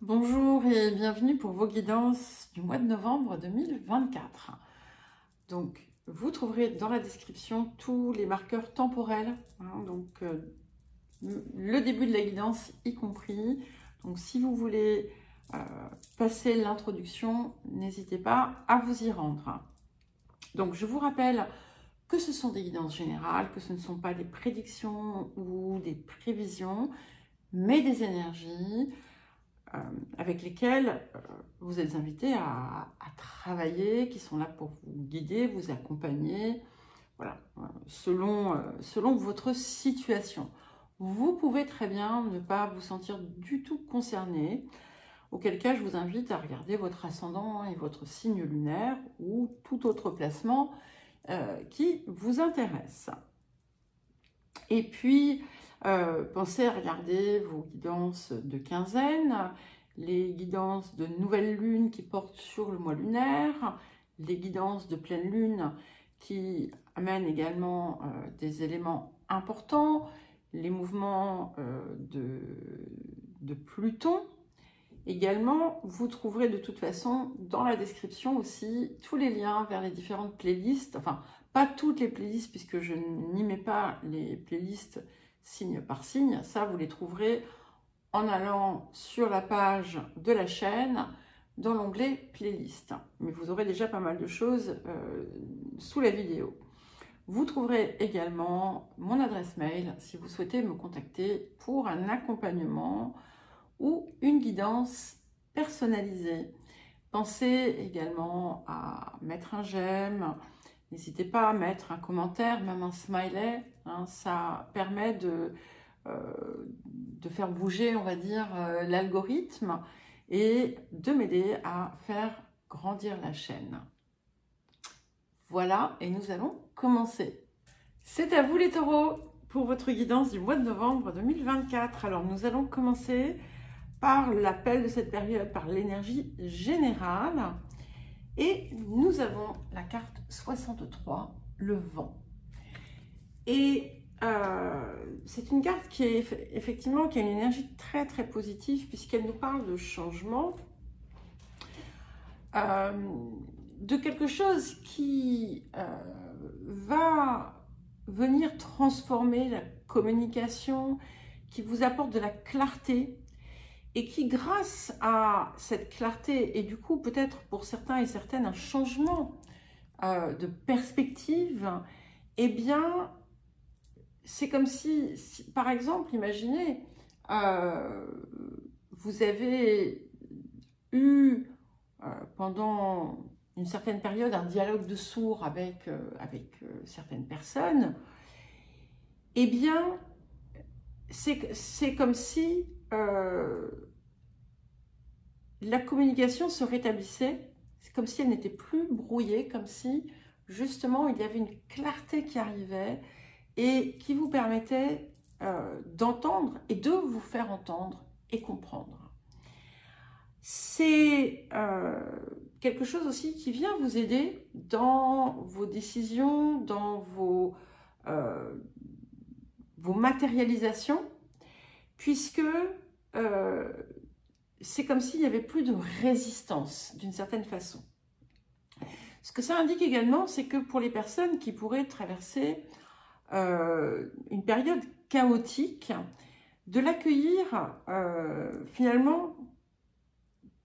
Bonjour et bienvenue pour vos guidances du mois de novembre 2024. Donc, vous trouverez dans la description tous les marqueurs temporels, le début de la guidance y compris. Donc, si vous voulez passer l'introduction, n'hésitez pas à vous y rendre. Donc, je vous rappelle que ce sont des guidances générales, que ce ne sont pas des prédictions ou des prévisions, mais des énergies avec lesquels vous êtes invités à travailler, qui sont là pour vous guider, vous accompagner, voilà, selon votre situation. Vous pouvez très bien ne pas vous sentir du tout concerné, auquel cas je vous invite à regarder votre ascendant et votre signe lunaire ou tout autre placement qui vous intéresse. Et puis, pensez à regarder vos guidances de quinzaine, les guidances de nouvelle lune qui portent sur le mois lunaire, les guidances de pleine lune qui amènent également des éléments importants, les mouvements de Pluton. Également, vous trouverez de toute façon dans la description aussi tous les liens vers les différentes playlists, enfin pas toutes les playlists puisque je n'y mets pas les playlists signe par signe, ça vous les trouverez en allant sur la page de la chaîne dans l'onglet playlist. Mais vous aurez déjà pas mal de choses sous la vidéo. Vous trouverez également mon adresse mail si vous souhaitez me contacter pour un accompagnement ou une guidance personnalisée. Pensez également à mettre un j'aime, n'hésitez pas à mettre un commentaire, même un smiley, hein, ça permet de faire bouger, on va dire, l'algorithme et de m'aider à faire grandir la chaîne. Voilà, et nous allons commencer. C'est à vous les taureaux pour votre guidance du mois de novembre 2024. Alors nous allons commencer par l'appel de cette période, par l'énergie générale. Et nous avons la carte 63, le vent. Et c'est une carte qui est effectivement qui a une énergie très très positive puisqu'elle nous parle de changement, de quelque chose qui va venir transformer la communication, qui vous apporte de la clarté et qui, grâce à cette clarté et du coup peut-être pour certains et certaines un changement de perspective, eh bien c'est comme si, par exemple, imaginez, vous avez eu pendant une certaine période un dialogue de sourds avec certaines personnes, eh bien, c'est comme si la communication se rétablissait, c'est comme si elle n'était plus brouillée, comme si justement il y avait une clarté qui arrivait et qui vous permettait d'entendre et de vous faire entendre et comprendre. C'est quelque chose aussi qui vient vous aider dans vos décisions, dans vos matérialisations, puisque c'est comme s'il n'y avait plus de résistance d'une certaine façon. Ce que ça indique également, c'est que pour les personnes qui pourraient traverser une période chaotique, de l'accueillir finalement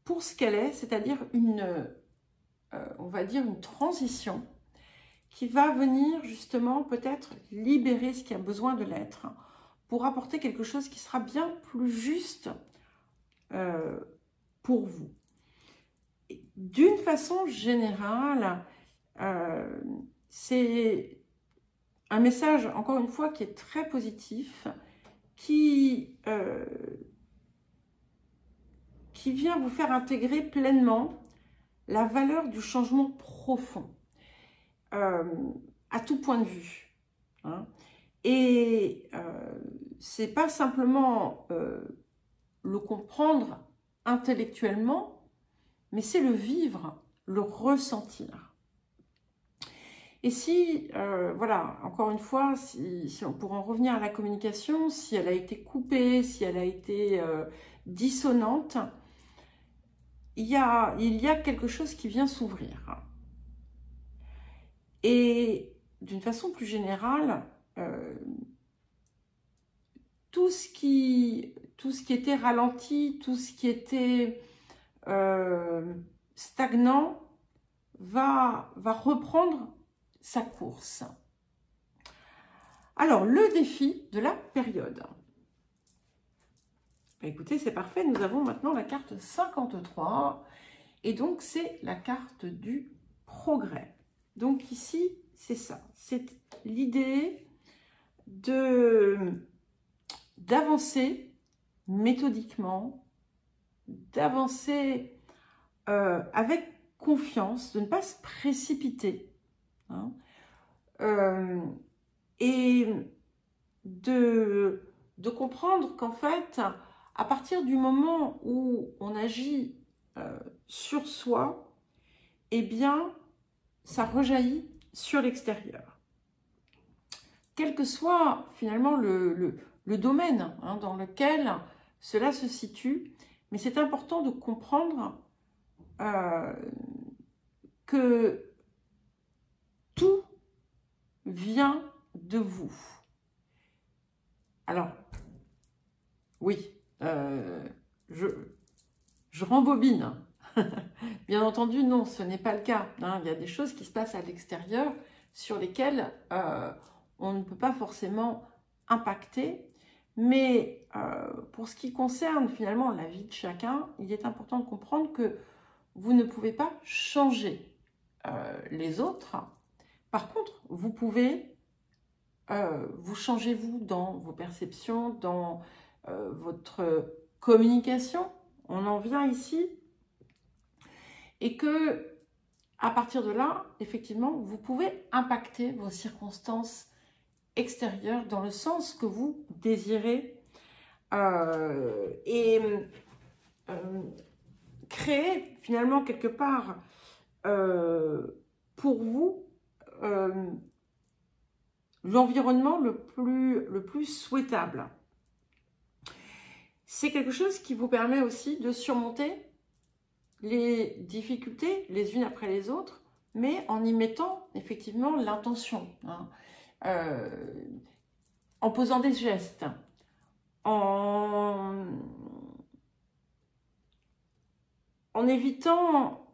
pour ce qu'elle est, c'est-à-dire on va dire une transition qui va venir justement peut-être libérer ce qui a besoin de l'être pour apporter quelque chose qui sera bien plus juste pour vous. D'une façon générale, c'est un message, encore une fois, qui est très positif, qui vient vous faire intégrer pleinement la valeur du changement profond, à tout point de vue. Hein. Et c'est pas simplement le comprendre intellectuellement, mais c'est le vivre, le ressentir. Et si, voilà, encore une fois, si on pourrait en revenir à la communication, si elle a été coupée, si elle a été dissonante, il y a quelque chose qui vient s'ouvrir. Et d'une façon plus générale, tout ce qui était ralenti, tout ce qui était stagnant va reprendre sa course. Alors, le défi de la période. Écoutez, c'est parfait, nous avons maintenant la carte 53, et donc c'est la carte du progrès. Donc ici, c'est ça, c'est l'idée d'avancer méthodiquement, d'avancer avec confiance, de ne pas se précipiter, hein, et de comprendre qu'en fait, à partir du moment où on agit sur soi, eh bien, ça rejaillit sur l'extérieur. Quel que soit finalement le domaine hein, dans lequel cela se situe, mais c'est important de comprendre que tout vient de vous. Alors, oui, je rembobine. Bien entendu, non, ce n'est pas le cas. Hein. Il y a des choses qui se passent à l'extérieur sur lesquelles on ne peut pas forcément impacter. Mais pour ce qui concerne finalement la vie de chacun, il est important de comprendre que vous ne pouvez pas changer les autres. Par contre, vous pouvez vous changer vous dans vos perceptions, dans votre communication. On en vient ici. Et que, à partir de là, effectivement, vous pouvez impacter vos circonstances extérieures dans le sens que vous désirez et créer finalement quelque part pour vous l'environnement le plus souhaitable. C'est quelque chose qui vous permet aussi de surmonter les difficultés les unes après les autres, mais en y mettant effectivement l'intention, hein, en posant des gestes, en évitant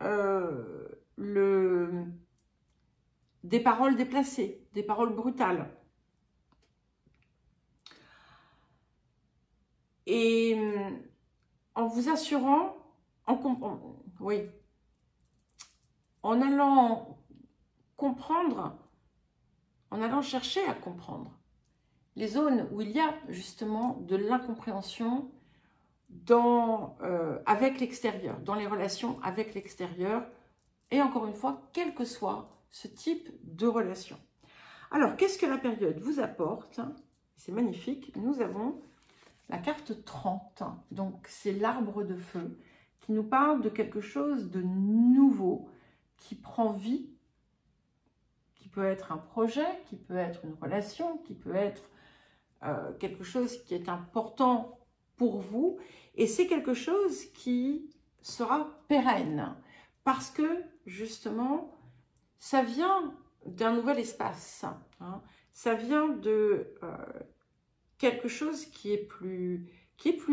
des paroles déplacées, des paroles brutales. Et en vous assurant, en allant comprendre, en allant chercher à comprendre les zones où il y a justement de l'incompréhension avec l'extérieur, dans les relations avec l'extérieur, et encore une fois, quel que soit ce type de relation. Alors, qu'est-ce que la période vous apporte? C'est magnifique, nous avons la carte 30, donc c'est l'arbre de feu, qui nous parle de quelque chose de nouveau, qui prend vie, qui peut être un projet, qui peut être une relation, qui peut être quelque chose qui est important pour vous, et c'est quelque chose qui sera pérenne, parce que justement, ça vient d'un nouvel espace, hein, ça vient de quelque chose qui est plus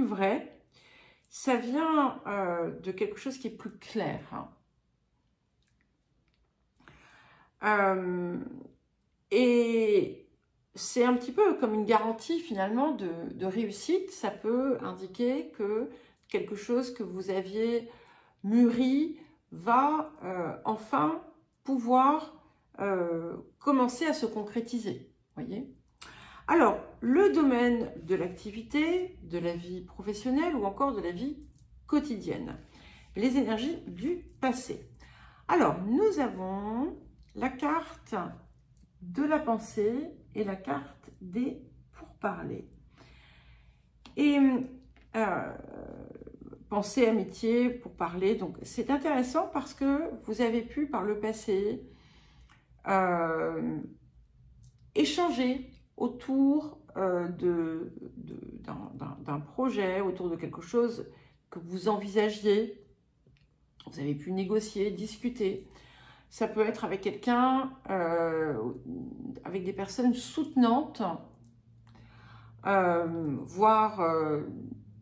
vrai, ça vient de quelque chose qui est plus clair. Et c'est un petit peu comme une garantie finalement de réussite. Ça peut indiquer que quelque chose que vous aviez mûri va enfin pouvoir commencer à se concrétiser. Voyez ? Alors, le domaine de l'activité, de la vie professionnelle ou encore de la vie quotidienne. Les énergies du passé. Alors, nous avons la carte de la pensée et la carte des pourparlers. Et pensée, amitié, pourparlers. Donc, c'est intéressant parce que vous avez pu, par le passé, échanger autour d'un projet, autour de quelque chose que vous envisagiez. Vous avez pu négocier, discuter. Ça peut être avec quelqu'un, avec des personnes soutenantes, voire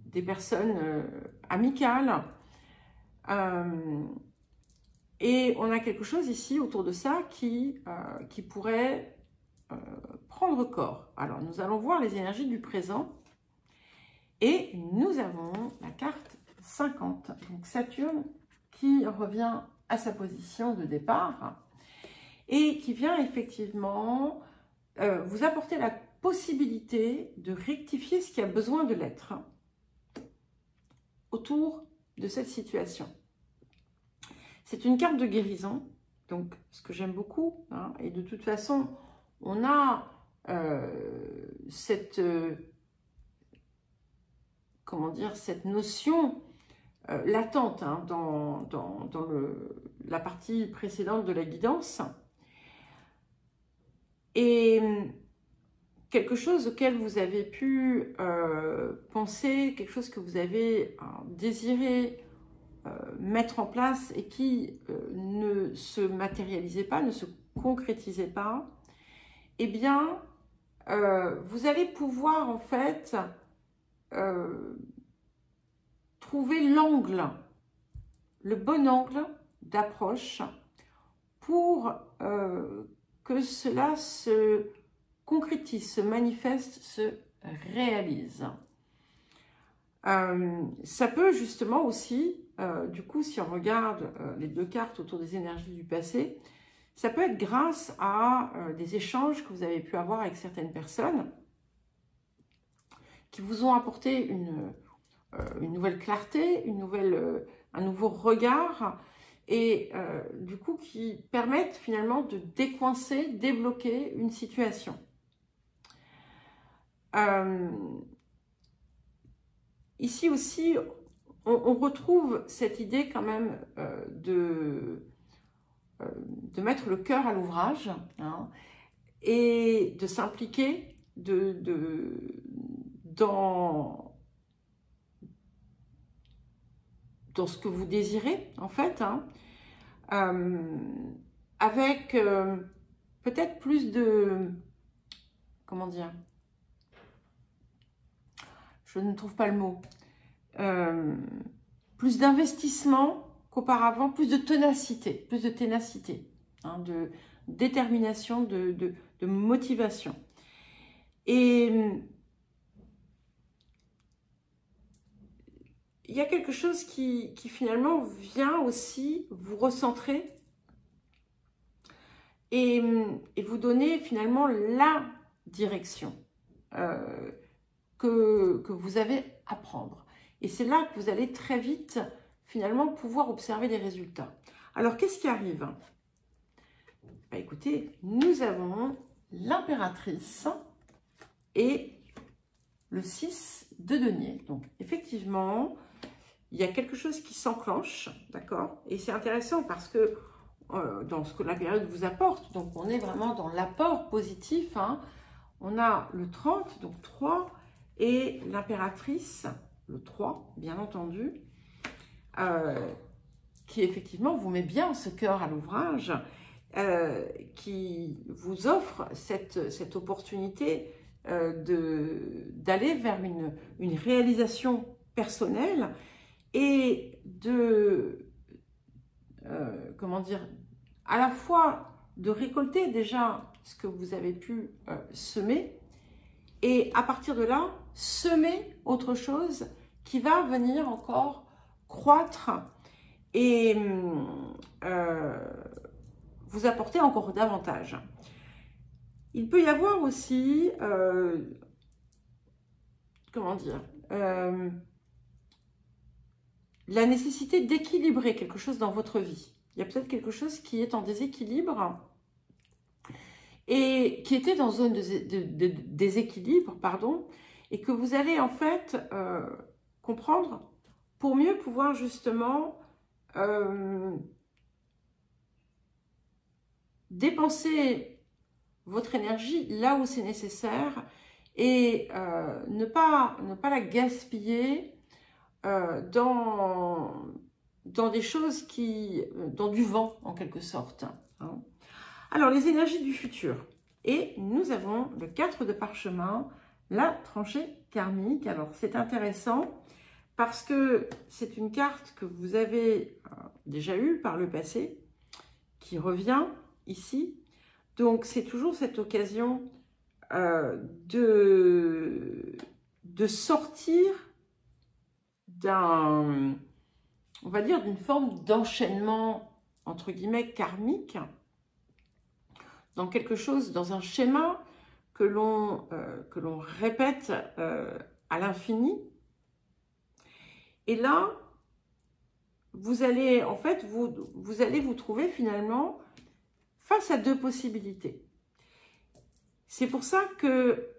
des personnes amicales. Et on a quelque chose ici autour de ça qui pourrait prendre corps. Alors, nous allons voir les énergies du présent. Et nous avons la carte 50. Donc, Saturne qui revient à sa position de départ et qui vient effectivement vous apporter la possibilité de rectifier ce qui a besoin de l'être autour de cette situation. C'est une carte de guérison, donc ce que j'aime beaucoup, hein, et de toute façon, on a cette notion latente hein, dans la partie précédente de la guidance. Et quelque chose auquel vous avez pu penser, quelque chose que vous avez désiré mettre en place et qui ne se matérialisait pas, ne se concrétisait pas, eh bien, vous allez pouvoir en fait trouver l'angle, le bon angle d'approche pour que cela se concrétise, se manifeste, se réalise. Ça peut justement aussi, du coup, si on regarde les deux cartes autour des énergies du passé, ça peut être grâce à des échanges que vous avez pu avoir avec certaines personnes qui vous ont apporté une nouvelle clarté, un nouveau regard et du coup qui permettent finalement de décoincer, débloquer une situation. Ici aussi, on retrouve cette idée quand même de mettre le cœur à l'ouvrage hein, et de s'impliquer dans ce que vous désirez en fait, hein, avec peut-être plus de, comment dire, je ne trouve pas le mot, plus d'investissement qu'auparavant, plus de ténacité, hein, de détermination, de motivation. Et il y a quelque chose qui finalement vient aussi vous recentrer et vous donner finalement la direction que vous avez à prendre. Et c'est là que vous allez très vite finalement pouvoir observer des résultats. Alors qu'est-ce qui arrive? Bah, écoutez, nous avons l'impératrice et le 6 de denier. Donc effectivement, il y a quelque chose qui s'enclenche, d'accord? Et c'est intéressant parce que dans ce que la période vous apporte, donc on est vraiment dans l'apport positif, hein. On a le 30, donc 3, et l'impératrice, le 3, bien entendu, qui effectivement vous met bien ce cœur à l'ouvrage, qui vous offre cette opportunité d'aller vers une réalisation personnelle et comment dire, à la fois de récolter déjà ce que vous avez pu semer et à partir de là, semer autre chose qui va venir encore croître et vous apporter encore davantage. Il peut y avoir aussi, comment dire, la nécessité d'équilibrer quelque chose dans votre vie. Il y a peut-être quelque chose qui est en déséquilibre et qui était dans zone de déséquilibre, pardon, et que vous allez en fait comprendre pour mieux pouvoir justement dépenser votre énergie là où c'est nécessaire et ne pas la gaspiller dans dans des choses qui... dans du vent, en quelque sorte. Hein. Alors, les énergies du futur. Et nous avons le 4 de parchemin, la tranchée karmique. Alors, c'est intéressant parce que c'est une carte que vous avez déjà eue par le passé, qui revient ici. Donc, c'est toujours cette occasion de sortir d'un, on va dire, d'une forme d'enchaînement, entre guillemets, karmique, dans quelque chose, dans un schéma que l'on répète à l'infini. Et là, vous allez, en fait, vous allez vous trouver finalement face à deux possibilités. C'est pour ça que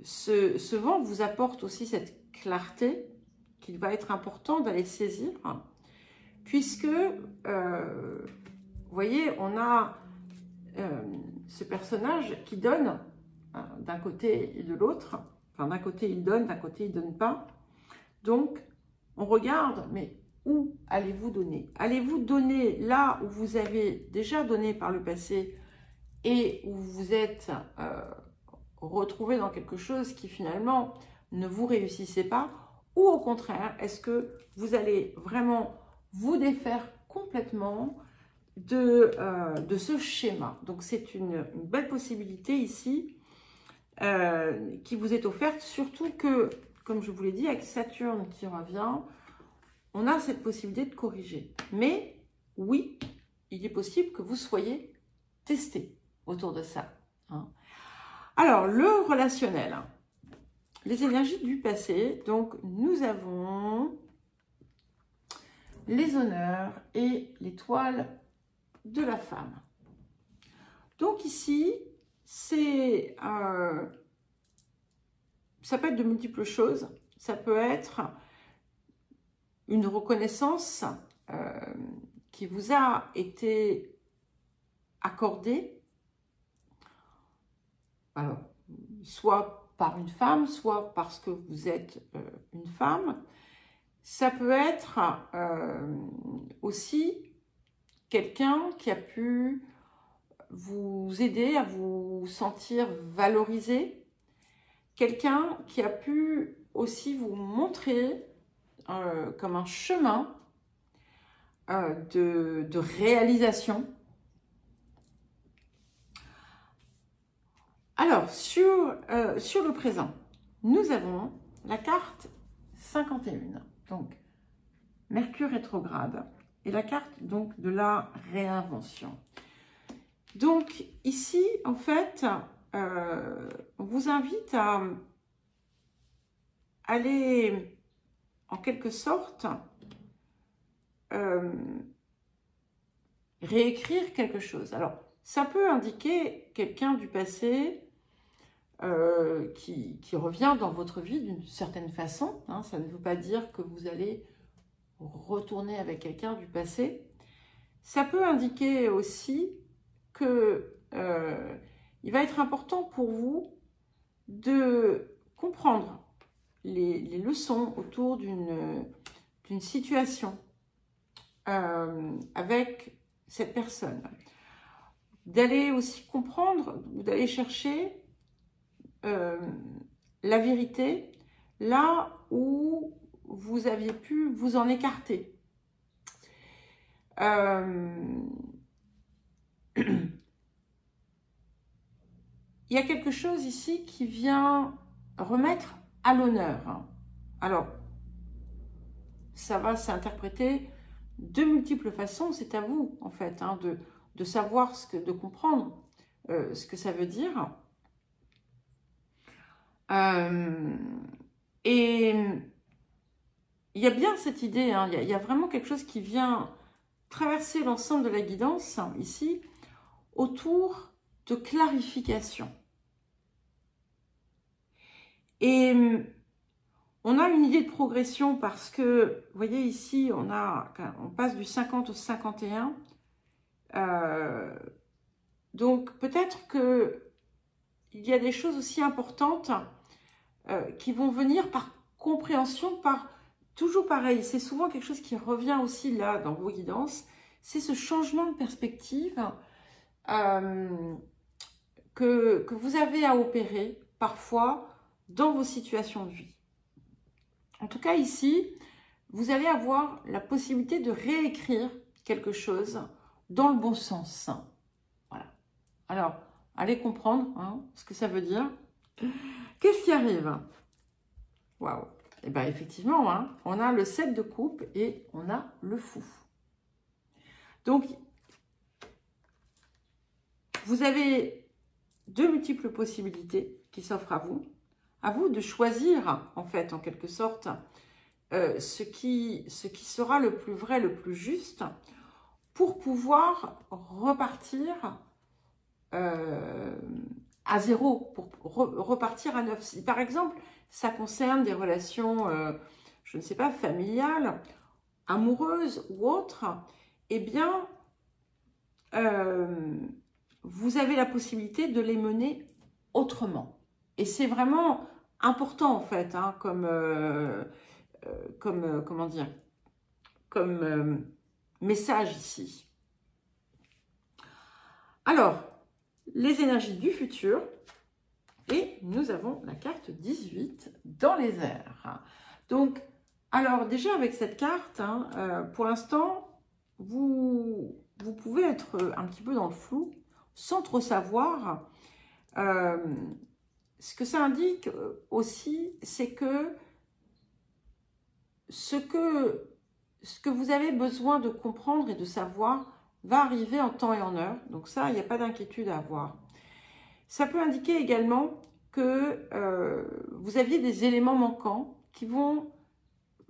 ce vent vous apporte aussi cette clarté qu'il va être important d'aller saisir, puisque, vous voyez, on a ce personnage qui donne d'un côté et de l'autre. Enfin, d'un côté, il donne, d'un côté, il ne donne pas. Donc, on regarde, mais où allez-vous donner? Allez-vous donner là où vous avez déjà donné par le passé et où vous êtes retrouvé dans quelque chose qui finalement ne vous réussissait pas? Ou au contraire, est-ce que vous allez vraiment vous défaire complètement de ce schéma? Donc, c'est une belle possibilité ici qui vous est offerte, surtout que, comme je vous l'ai dit, avec Saturne qui revient, on a cette possibilité de corriger. Mais oui, il est possible que vous soyez testé autour de ça. Hein. Alors, le relationnel, les énergies du passé. Donc, nous avons les honneurs et l'étoile de la femme. Donc ici, c'est ça peut être de multiples choses. Ça peut être une reconnaissance qui vous a été accordée, alors, soit par une femme, soit parce que vous êtes une femme. Ça peut être aussi quelqu'un qui a pu vous aider à vous sentir valorisé, quelqu'un qui a pu aussi vous montrer comme un chemin de réalisation. Alors, sur le présent, nous avons la carte 51, donc Mercure rétrograde, et la carte donc de la réinvention. Donc ici, en fait, on vous invite à aller, en quelque sorte, réécrire quelque chose. Alors, ça peut indiquer quelqu'un du passé qui revient dans votre vie d'une certaine façon. Hein. Ça ne veut pas dire que vous allez retourner avec quelqu'un du passé. Ça peut indiquer aussi que il va être important pour vous de comprendre les leçons autour d'une situation avec cette personne. D'aller aussi comprendre, ou d'aller chercher la vérité là où vous aviez pu vous en écarter. Il y a quelque chose ici qui vient remettre à l'honneur. Alors, ça va s'interpréter de multiples façons. C'est à vous, en fait, hein, de savoir de comprendre ce que ça veut dire. Et il y a bien cette idée, hein, il y a vraiment quelque chose qui vient traverser l'ensemble de la guidance, hein, ici, autour de clarification. Et on a une idée de progression parce que, vous voyez ici, on passe du 50 au 51. Donc, peut-être qu'il y a des choses aussi importantes qui vont venir par compréhension, par toujours pareil, c'est souvent quelque chose qui revient aussi là dans vos guidances, c'est ce changement de perspective que vous avez à opérer parfois dans vos situations de vie. En tout cas ici, vous allez avoir la possibilité de réécrire quelque chose dans le bon sens. Voilà. Alors, allez comprendre ce que ça veut dire. Qu'est-ce qui arrive? Waouh! Et bien effectivement, on a le 7 de coupe et on a le fou. Donc, vous avez deux multiples possibilités qui s'offrent à vous de choisir, en fait, en quelque sorte, ce qui sera le plus vrai, le plus juste, pour pouvoir repartir à zéro, pour repartir à neuf. Si, par exemple, ça concerne des relations, je ne sais pas, familiales, amoureuses ou autres, eh bien, vous avez la possibilité de les mener autrement. Et c'est vraiment important, en fait, comment dire, comme message ici. Alors, les énergies du futur, et nous avons la carte 18 dans les airs. Donc, alors déjà avec cette carte, pour l'instant, vous pouvez être un petit peu dans le flou, sans trop savoir. Ce que ça indique aussi, c'est que ce que vous avez besoin de comprendre et de savoir va arriver en temps et en heure. Donc ça, il n'y a pas d'inquiétude à avoir. Ça peut indiquer également que vous aviez des éléments manquants qui vont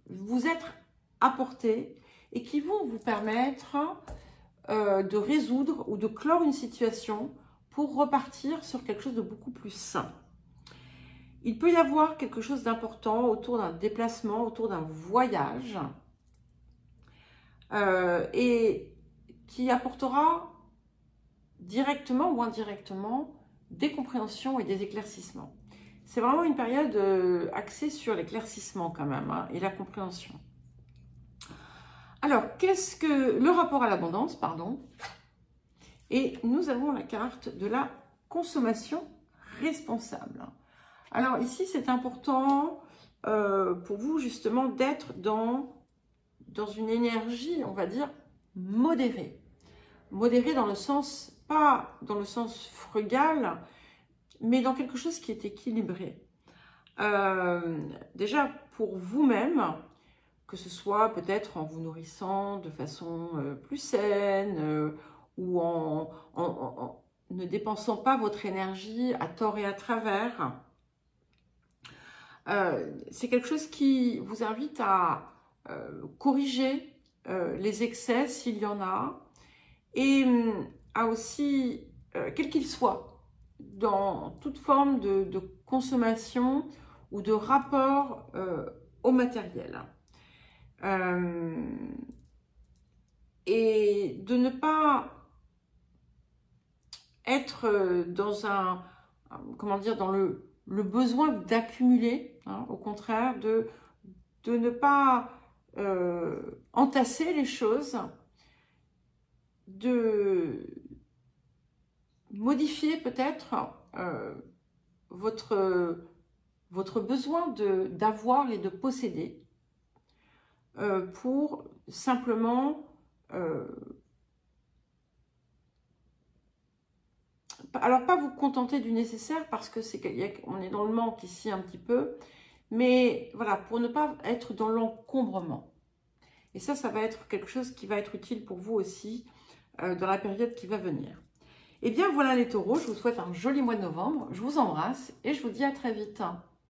vous être apportés et qui vont vous permettre de résoudre ou de clore une situation pour repartir sur quelque chose de beaucoup plus sain. Il peut y avoir quelque chose d'important autour d'un déplacement, autour d'un voyage et qui apportera directement ou indirectement des compréhensions et des éclaircissements. C'est vraiment une période axée sur l'éclaircissement quand même et la compréhension. Alors, qu'est-ce que le rapport à l'abondance, pardon, et nous avons la carte de la consommation responsable. Alors ici, c'est important pour vous justement d'être dans une énergie, on va dire, modérée. Modérée dans le sens, pas dans le sens frugal, mais dans quelque chose qui est équilibré. Déjà pour vous-même, que ce soit peut-être en vous nourrissant de façon plus saine ou en ne dépensant pas votre énergie à tort et à travers. C'est quelque chose qui vous invite à corriger les excès s'il y en a et à aussi, quel qu'il soit, dans toute forme de consommation ou de rapport au matériel. Et de ne pas être dans dans le besoin d'accumuler, au contraire, de ne pas entasser les choses, de modifier peut-être votre besoin d'avoir et de posséder pour simplement alors pas vous contenter du nécessaire parce que on est dans le manque ici un petit peu, mais voilà, pour ne pas être dans l'encombrement. Et ça va être quelque chose qui va être utile pour vous aussi dans la période qui va venir. Et bien voilà les taureaux, je vous souhaite un joli mois de novembre, je vous embrasse et je vous dis à très vite.